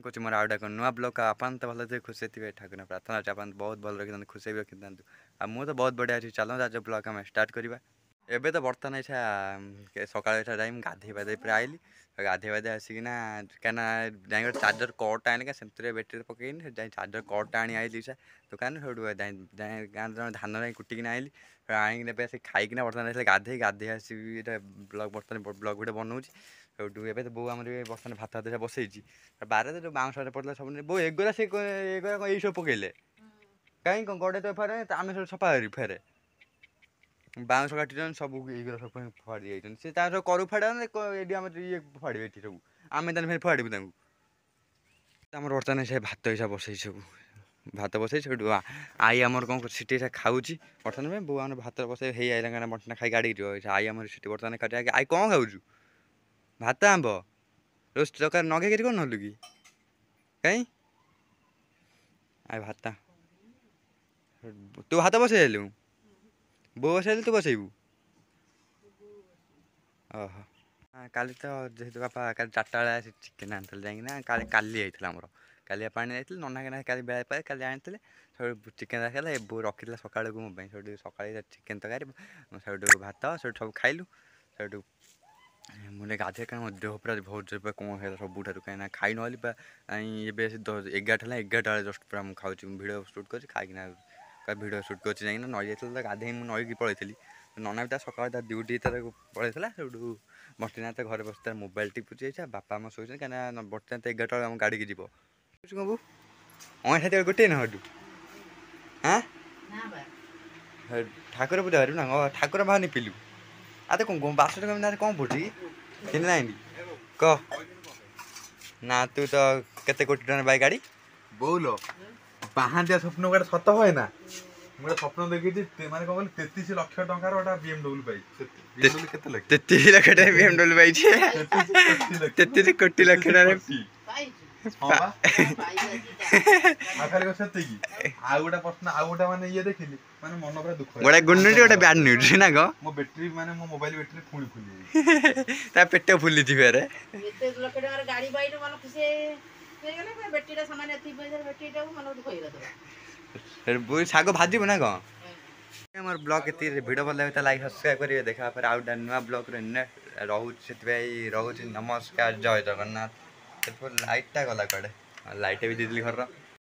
कुछ मोर आउटा नुआ ब्लॉग आपन तो भल थे खुश थे ठाकुर प्रार्थना अच्छे आप बहुत भल रखी खुश भी रखी आ मुझे तो बहुत बढ़िया अच्छी चलो आज ब्लॉग आम स्टार्ट करवा एबे तो बर्तमान ऐसा सकाल टाइम गाधे पाधे पूरा आइली गाधे पाधे आसिकिना कहीं जाए चार्जर कॉर्डटा आने से बैटेरी पकईनि चार्जर कॉर्डटा आनी आइली दुकान गाँव धान जा कुटिकिना आइली आनिक खाईकिना बर्तमान गाधे गाधे आस ब्लॉग बर्तमान ब्लॉग गोटे बनाऊँगी सेठू ए तो बो आम बर्तमान भात भात बसई बारे जो बाउंस पड़ता सब बो एगरा से ये सब पकड़े कहीं गड़े तो फेरे आम सब सफा करी फेरे बाउंस काटी सब ये सब फाड़ी जाइए सी सब करू फाड़ा ये आम ये फाड़े ये सब आम फिर फाड़ू आम बर्तमान से भात हिसाब बसई सब भात बसई से आई आमर कौन सीटी खाऊँ बर्तमान में बो आम भात बसई हो आइला कहीं बटना खाई गाड़ी आई आम सीटी बर्तमान खाई आई कौन खाऊ भात आंब रोस्ट दरकार नगे कौन नलु कि कहीं आई भात तू भात बसई बो बसैले तू बसैबू ओहो काली तो जेहेतु बापा काली 4टा बेले चिकेन आनी जाइना काली आइला आमर काली पानी जाइए नना के काली बेला पाए काली आनी सब चिकेन रखा बो रखी सका मोबाइल से सका चिकेन तरकारी से भात से सब खाइलु से मुझे गाधे कहीं देह पूरा बहुत जोर कौन है सबूठ कहीं खाई ना 11 11टा जस्ट पूरा मुझे खाऊँ भिडियो सुट कर खाई भिडियो सुट कर नई जाइए गाधे मुझे नई पलैली नना भी सका ड्यूटी पलैला से बर्तमान तो घर बस मोबाइल टिपुचे बापा आम शोचे कहीं बर्तमान तो 11टा आम गाड़ी की जीव कबू अँ गोटे ना हटू हाँ ठाकुर पूजा करू ना ठाकुर भावनी पिलु आ तो बास कौन पड़ी कि ना कह ना तू तो केते कोटी टन बाई गाड़ी बोलो पाहांतिया स्वप्न गोटे सत हुए ना मुझे स्वप्न देखी माने कौन 33 लाख टंकार गोटा BMW पाई केते लाख 33 लाख BMW पाई 33 कोटी लाख गोटे प्रश्न आउ गोटे माने ये देखिली माने मन पूरा दुख गोटे गुड न्यूज गोटे बैड न्यूज ना गो मो बैटरी माने मो मोबाइल बैटरी फुली फुली ता पेट फुली थी फेरे एते लाख टंकार गाड़ी बाइलो मन खुशी हे गेले बैटरीटा सामान एथि पैसा बैटरीटा मन दुख होइला तो फिर बुई सागो भाजी बना गो हमर ब्लॉग एति वीडियो भल लागता लाइक सब्सक्राइब करिवे देखा पर आउट नुआ ब्लॉग रे ने रहू सेति रहू नमस्कार जय जगन्नाथ लाइट टा गला कड़े लाइट भी दीदी घर